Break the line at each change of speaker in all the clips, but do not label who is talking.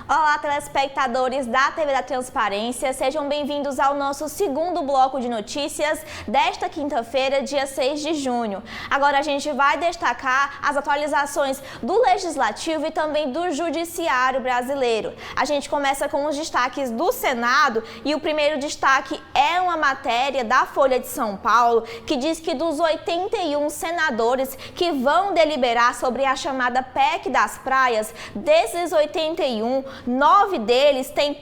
Olá, telespectadores da TV da Transparência, sejam bem-vindos ao nosso segundo bloco de notícias desta quinta-feira, dia 6 de junho. Agora a gente vai destacar as atualizações do Legislativo e também do Judiciário brasileiro. A gente começa com os destaques do Senado e o primeiro destaque é uma matéria da Folha de São Paulo que diz que dos 81 senadores que vão deliberar sobre a chamada PEC das praias, desses 81, 9 deles têm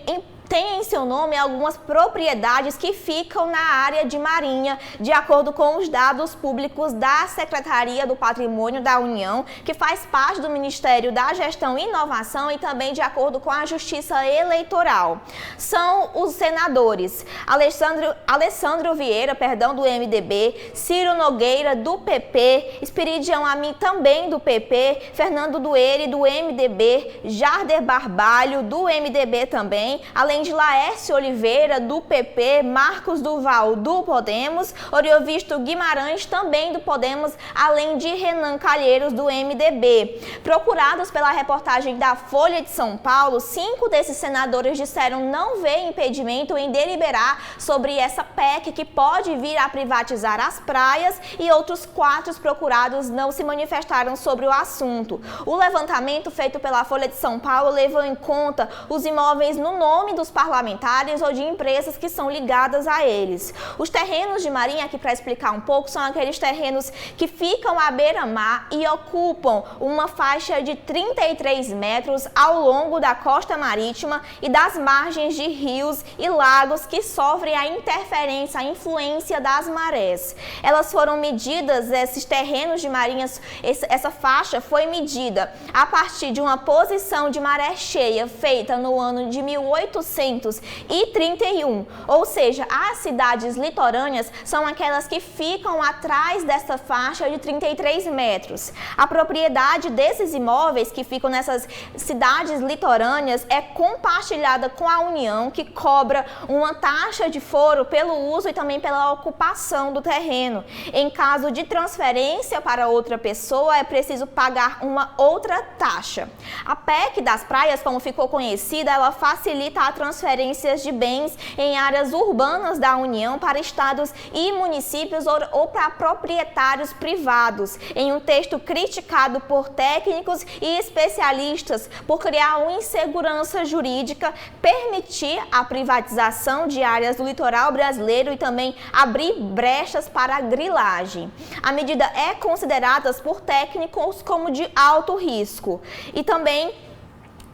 em seu nome algumas propriedades que ficam na área de Marinha, de acordo com os dados públicos da Secretaria do Patrimônio da União, que faz parte do Ministério da Gestão e Inovação e também de acordo com a Justiça Eleitoral. São os senadores Alessandro Vieira, do MDB, Ciro Nogueira, do PP, Esperidião Amin, também do PP, Fernando Dueire, do MDB, Jarder Barbalho, do MDB também, além de Laércio Oliveira, do PP, Marcos Duval, do Podemos, Oriovisto Guimarães, também do Podemos, além de Renan Calheiros, do MDB. Procurados pela reportagem da Folha de São Paulo, 5 desses senadores disseram não ver impedimento em deliberar sobre essa PEC que pode vir a privatizar as praias e outros 4 procurados não se manifestaram sobre o assunto. O levantamento feito pela Folha de São Paulo levou em conta os imóveis no nome dos parlamentares ou de empresas que são ligadas a eles. Os terrenos de Marinha, aqui para explicar um pouco, são aqueles terrenos que ficam à beira-mar e ocupam uma faixa de 33 metros ao longo da costa marítima e das margens de rios e lagos que sofrem a interferência, a influência das marés. Elas foram medidas, esses terrenos de Marinha, essa faixa foi medida a partir de uma posição de maré cheia feita no ano de 1831, ou seja, as cidades litorâneas são aquelas que ficam atrás dessa faixa de 33 metros. A propriedade desses imóveis que ficam nessas cidades litorâneas é compartilhada com a União, que cobra uma taxa de foro pelo uso e também pela ocupação do terreno. Em caso de transferência para outra pessoa, é preciso pagar uma outra taxa. A PEC das praias, como ficou conhecida, ela facilita a transferências de bens em áreas urbanas da União para estados e municípios ou para proprietários privados, em um texto criticado por técnicos e especialistas por criar uma insegurança jurídica, permitir a privatização de áreas do litoral brasileiro e também abrir brechas para a grilagem. A medida é considerada por técnicos como de alto risco e também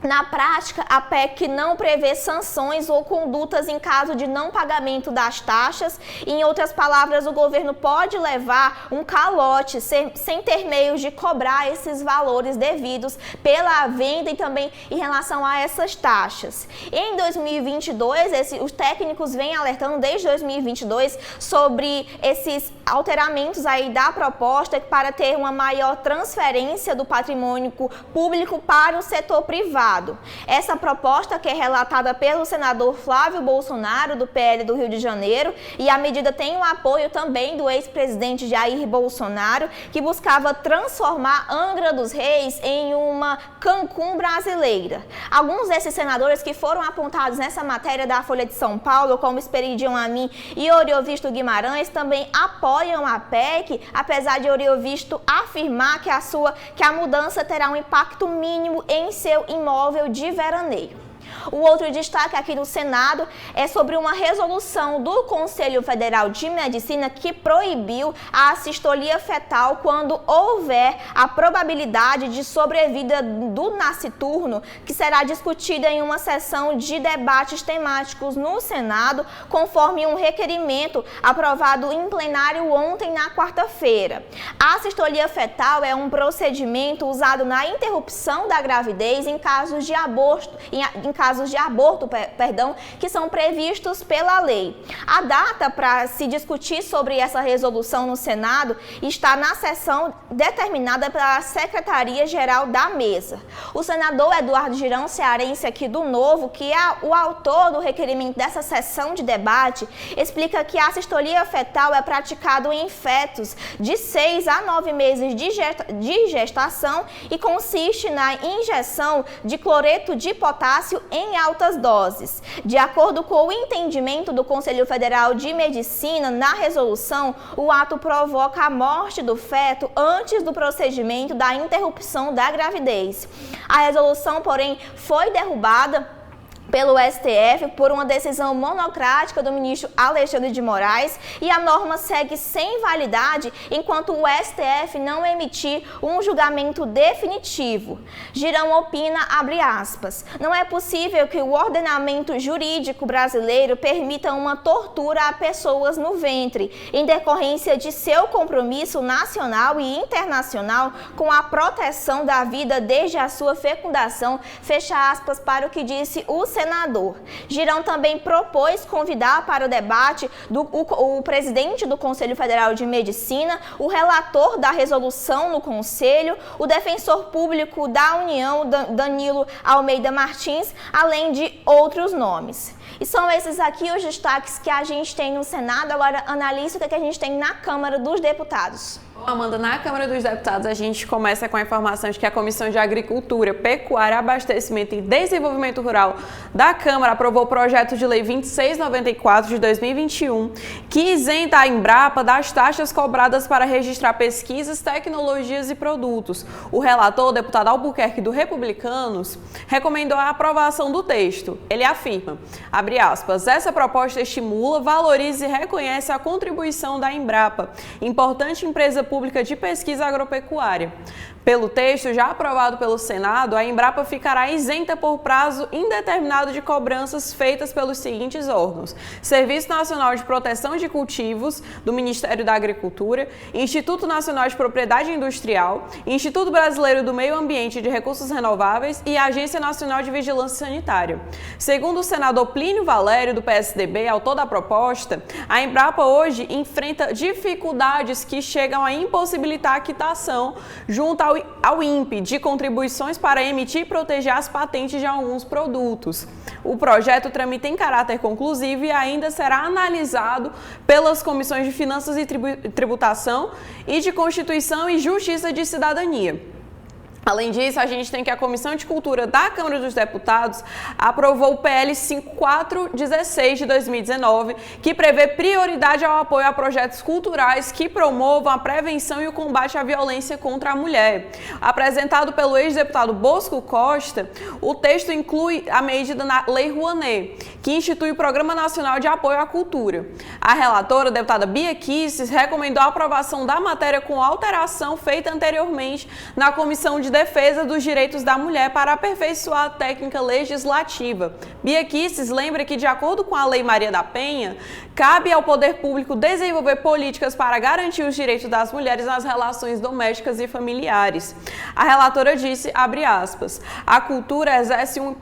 na prática, a PEC não prevê sanções ou condutas em caso de não pagamento das taxas. Em outras palavras, o governo pode levar um calote sem ter meios de cobrar esses valores devidos pela venda e também em relação a essas taxas. Em 2022, os técnicos vêm alertando desde 2022 sobre esses alteramentos aí da proposta para ter uma maior transferência do patrimônio público para o setor privado. Essa proposta, que é relatada pelo senador Flávio Bolsonaro, do PL do Rio de Janeiro, e a medida tem o apoio também do ex-presidente Jair Bolsonaro, que buscava transformar Angra dos Reis em uma Cancún brasileira. Alguns desses senadores que foram apontados nessa matéria da Folha de São Paulo, como Esperidião Amin e Oriovisto Guimarães, também apoiam a PEC, apesar de Oriovisto afirmar que a mudança terá um impacto mínimo em seu imóvel de veraneio. O outro destaque aqui no Senado é sobre uma resolução do Conselho Federal de Medicina que proibiu a assistolia fetal quando houver a probabilidade de sobrevida do nasciturno, que será discutida em uma sessão de debates temáticos no Senado, conforme um requerimento aprovado em plenário ontem, na quarta-feira. A assistolia fetal é um procedimento usado na interrupção da gravidez em casos de aborto, em casos de aborto, que são previstos pela lei. A data para se discutir sobre essa resolução no Senado está na sessão determinada pela Secretaria-Geral da Mesa. O senador Eduardo Girão, cearense aqui do Novo, que é o autor do requerimento dessa sessão de debate, explica que a assistolia fetal é praticada em fetos de 6 a 9 meses de gestação e consiste na injeção de cloreto de potássio em altas doses. De acordo com o entendimento do Conselho Federal de Medicina, na resolução, o ato provoca a morte do feto antes do procedimento da interrupção da gravidez. A resolução, porém, foi derrubada pelo STF por uma decisão monocrática do ministro Alexandre de Moraes, e a norma segue sem validade enquanto o STF não emitir um julgamento definitivo. Girão opina, abre aspas, não é possível que o ordenamento jurídico brasileiro permita uma tortura a pessoas no ventre, em decorrência de seu compromisso nacional e internacional com a proteção da vida desde a sua fecundação, fecha aspas, para o que disse o senador. Girão também propôs convidar para o debate o presidente do Conselho Federal de Medicina, o relator da resolução no Conselho, o defensor público da União, Danilo Almeida Martins, além de outros nomes. E são esses aqui os destaques que a gente tem no Senado. Agora, analise o que a gente tem na Câmara dos Deputados.
Amanda, na Câmara dos Deputados a gente começa com a informação de que a Comissão de Agricultura, Pecuária, Abastecimento e Desenvolvimento Rural da Câmara aprovou o projeto de lei 2694 de 2021, que isenta a Embrapa das taxas cobradas para registrar pesquisas, tecnologias e produtos. O relator, o deputado Albuquerque do Republicanos, recomendou a aprovação do texto. Ele afirma, abre aspas, essa proposta estimula, valoriza e reconhece a contribuição da Embrapa, importante empresa pública de pesquisa agropecuária. Pelo texto já aprovado pelo Senado, a Embrapa ficará isenta por prazo indeterminado de cobranças feitas pelos seguintes órgãos: Serviço Nacional de Proteção de Cultivos, do Ministério da Agricultura, Instituto Nacional de Propriedade Industrial, Instituto Brasileiro do Meio Ambiente e de Recursos Renováveis e Agência Nacional de Vigilância Sanitária. Segundo o senador Plínio Valério, do PSDB, autor da proposta, a Embrapa hoje enfrenta dificuldades que chegam a impossibilitar a quitação junto ao INPE de contribuições para emitir e proteger as patentes de alguns produtos. O projeto tramita em caráter conclusivo e ainda será analisado pelas comissões de Finanças e Tributação e de Constituição e Justiça de Cidadania. Além disso, a gente tem que a Comissão de Cultura da Câmara dos Deputados aprovou o PL 5416 de 2019, que prevê prioridade ao apoio a projetos culturais que promovam a prevenção e o combate à violência contra a mulher. Apresentado pelo ex-deputado Bosco Costa, o texto inclui a medida na Lei Rouanet, que institui o Programa Nacional de Apoio à Cultura. A relatora, a deputada Bia Kicis, recomendou a aprovação da matéria com alteração feita anteriormente na Comissão de Defesa dos Direitos da Mulher para aperfeiçoar a técnica legislativa. Bia Kicis lembra que, de acordo com a Lei Maria da Penha, cabe ao poder público desenvolver políticas para garantir os direitos das mulheres nas relações domésticas e familiares. A relatora disse, abre aspas, a cultura exerce um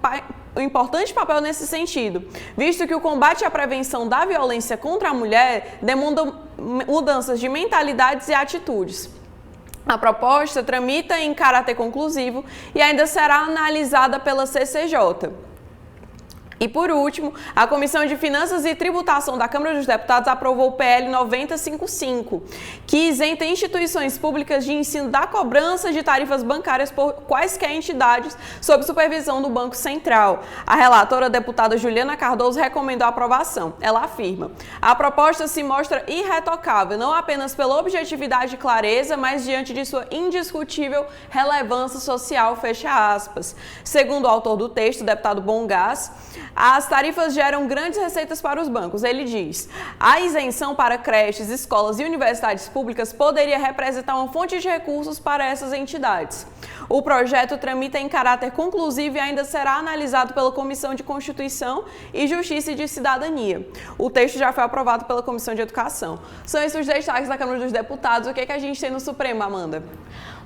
importante papel nesse sentido, visto que o combate à prevenção da violência contra a mulher demanda mudanças de mentalidades e atitudes. A proposta tramita em caráter conclusivo e ainda será analisada pela CCJ. E, por último, a Comissão de Finanças e Tributação da Câmara dos Deputados aprovou o PL 9055, que isenta instituições públicas de ensino da cobrança de tarifas bancárias por quaisquer entidades sob supervisão do Banco Central. A relatora, a deputada Juliana Cardoso, recomendou a aprovação. Ela afirma, a proposta se mostra irretocável, não apenas pela objetividade e clareza, mas diante de sua indiscutível relevância social, fecha aspas. Segundo o autor do texto, o deputado Bongás, as tarifas geram grandes receitas para os bancos. Ele diz, a isenção para creches, escolas e universidades públicas poderia representar uma fonte de recursos para essas entidades. O projeto tramita em caráter conclusivo e ainda será analisado pela Comissão de Constituição e Justiça e de Cidadania. O texto já foi aprovado pela Comissão de Educação. São esses os destaques da Câmara dos Deputados. O que a gente tem no Supremo, Amanda?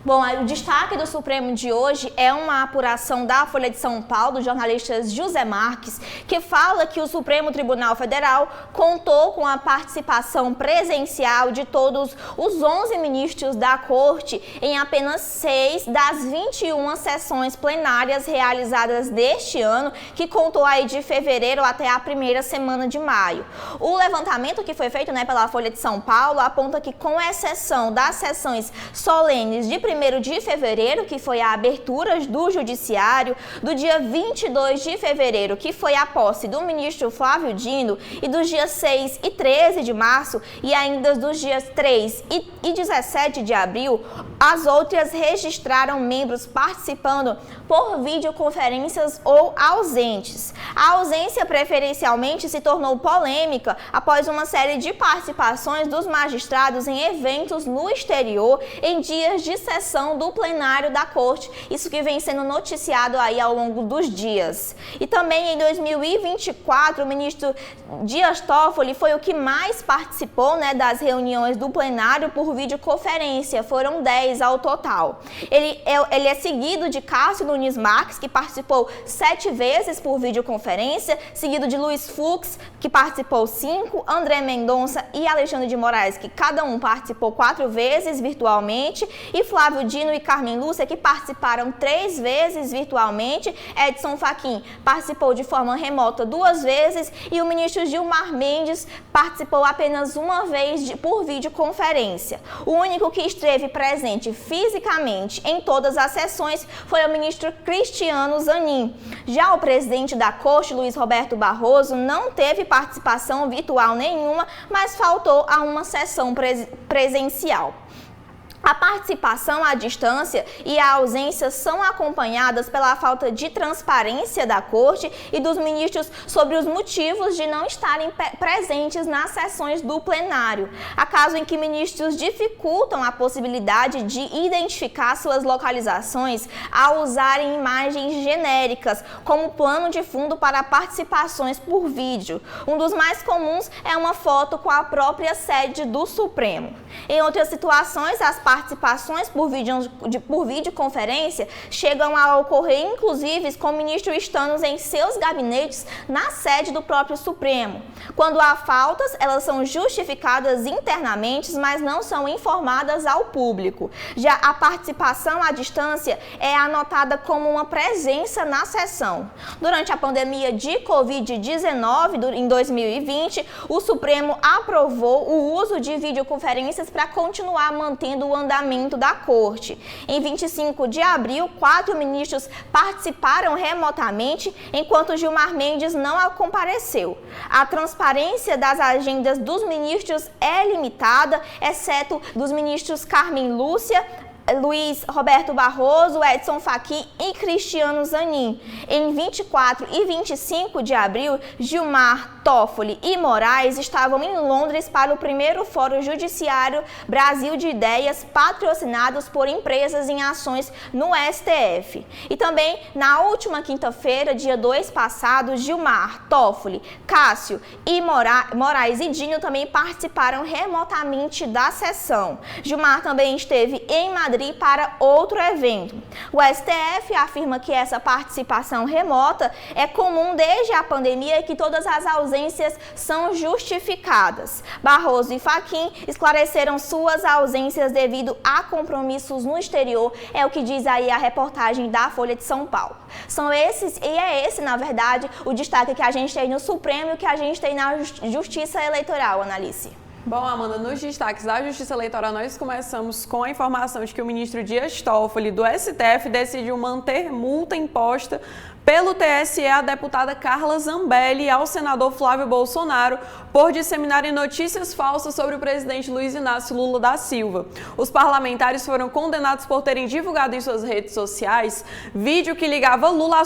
Bom, o destaque do Supremo de hoje é uma apuração da Folha de São Paulo, do jornalista José Marques, que fala que o Supremo Tribunal Federal contou com a participação presencial de todos os 11 ministros da Corte em apenas 6 das 21 sessões plenárias realizadas deste ano, que contou aí de fevereiro até a primeira semana de maio. O levantamento que foi feito pela Folha de São Paulo aponta que, com exceção das sessões solenes de 1º de fevereiro, que foi a abertura do Judiciário, do dia 22 de fevereiro, que foi a posse do ministro Flávio Dino, e dos dias 6 e 13 de março, e ainda dos dias 3 e 17 de abril, as outras registraram membros participando por videoconferências ou ausentes. A ausência preferencialmente se tornou polêmica após uma série de participações dos magistrados em eventos no exterior em dias de sessão do plenário da Corte, isso que vem sendo noticiado aí ao longo dos dias. E também em 2024, o ministro Dias Toffoli foi o que mais participou das reuniões do plenário por videoconferência, foram 10 ao total. Ele é seguido de Cássio Nunes Marques, que participou 7 vezes por videoconferência, seguido de Luiz Fux, que participou 5, André Mendonça e Alexandre de Moraes, que cada um participou 4 vezes virtualmente, e Flávio Dino e Carmen Lúcia, que participaram 3 vezes virtualmente. Edson Fachin participou de forma remota 2 vezes e o ministro Gilmar Mendes participou apenas 1 vez por videoconferência. O único que esteve presente fisicamente em todas as sessões foi o ministro Cristiano Zanin. Já o presidente da Corte, Luiz Roberto Barroso, não teve participação virtual nenhuma, mas faltou a uma sessão presencial. A participação à distância e a ausência são acompanhadas pela falta de transparência da Corte e dos ministros sobre os motivos de não estarem presentes nas sessões do plenário. Há casos em que ministros dificultam a possibilidade de identificar suas localizações ao usarem imagens genéricas como plano de fundo para participações por vídeo. Um dos mais comuns é uma foto com a própria sede do Supremo. Em outras situações, as participações por videoconferência chegam a ocorrer, inclusive, com o ministro estando em seus gabinetes na sede do próprio Supremo. Quando há faltas, elas são justificadas internamente, mas não são informadas ao público. Já a participação à distância é anotada como uma presença na sessão. Durante a pandemia de Covid-19, em 2020, o Supremo aprovou o uso de videoconferências para continuar mantendo o andamento da Corte. Em 25 de abril, 4 ministros participaram remotamente, enquanto Gilmar Mendes não compareceu. A transparência das agendas dos ministros é limitada, exceto dos ministros Carmen Lúcia, Luiz Roberto Barroso, Edson Fachin e Cristiano Zanin. Em 24 e 25 de abril, Gilmar, Toffoli e Moraes estavam em Londres para o primeiro Fórum Judiciário Brasil de Ideias, patrocinados por empresas em ações no STF. E também, na última quinta-feira, dia 2 passado, Gilmar, Toffoli, Cássio e Moraes e Dino também participaram remotamente da sessão. Gilmar também esteve em Madrid para outro evento. O STF afirma que essa participação remota é comum desde a pandemia e que todas as ausências são justificadas. Barroso e Fachin esclareceram suas ausências devido a compromissos no exterior, é o que diz aí a reportagem da Folha de São Paulo. São esses, e é esse, na verdade, o destaque que a gente tem no Supremo e que a gente tem na Justiça Eleitoral, Analice.
Bom, Amanda, nos destaques da Justiça Eleitoral, nós começamos com a informação de que o ministro Dias Toffoli, do STF, decidiu manter multa imposta pelo TSE à deputada Carla Zambelli e ao senador Flávio Bolsonaro por disseminarem notícias falsas sobre o presidente Luiz Inácio Lula da Silva. Os parlamentares foram condenados por terem divulgado em suas redes sociais vídeo que ligava Lula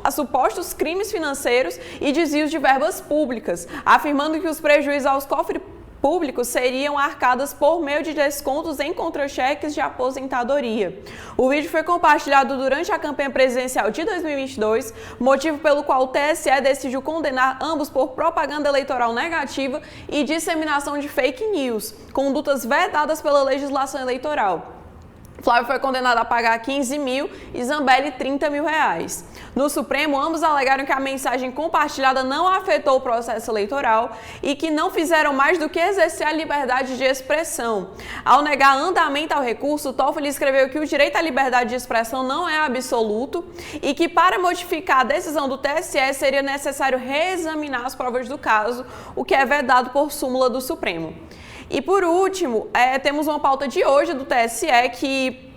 a supostos crimes financeiros e desvios de verbas públicas, afirmando que os prejuízos aos cofres públicos seriam arcadas por meio de descontos em contra-cheques de aposentadoria. O vídeo foi compartilhado durante a campanha presidencial de 2022, motivo pelo qual o TSE decidiu condenar ambos por propaganda eleitoral negativa e disseminação de fake news, condutas vedadas pela legislação eleitoral. Flávio foi condenado a pagar 15 mil e Zambelli 30 mil reais. No Supremo, ambos alegaram que a mensagem compartilhada não afetou o processo eleitoral e que não fizeram mais do que exercer a liberdade de expressão. Ao negar andamento ao recurso, Toffoli escreveu que o direito à liberdade de expressão não é absoluto e que para modificar a decisão do TSE seria necessário reexaminar as provas do caso, o que é vedado por súmula do Supremo. E por último, temos uma pauta de hoje do TSE que,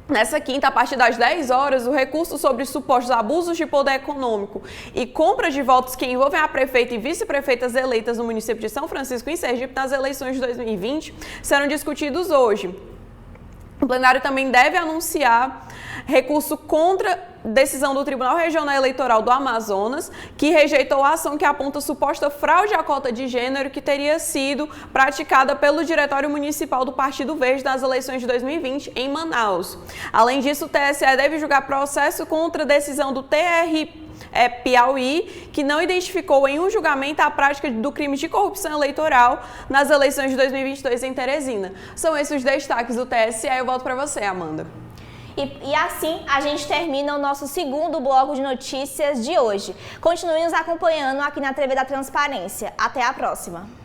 nessa quinta, a partir das 10 horas, o recurso sobre supostos abusos de poder econômico e compra de votos que envolvem a prefeita e vice-prefeitas eleitas no município de São Francisco, em Sergipe, nas eleições de 2020, serão discutidos hoje. O plenário também deve anunciar recurso contra decisão do Tribunal Regional Eleitoral do Amazonas, que rejeitou a ação que aponta suposta fraude à cota de gênero que teria sido praticada pelo Diretório Municipal do Partido Verde nas eleições de 2020 em Manaus. Além disso, o TSE deve julgar processo contra a decisão do Piauí, que não identificou em um julgamento a prática do crime de corrupção eleitoral nas eleições de 2022 em Teresina. São esses os destaques do TSE. Eu volto para você, Amanda.
E assim a gente termina o nosso segundo bloco de notícias de hoje. Continue nos acompanhando aqui na TV da Transparência. Até a próxima!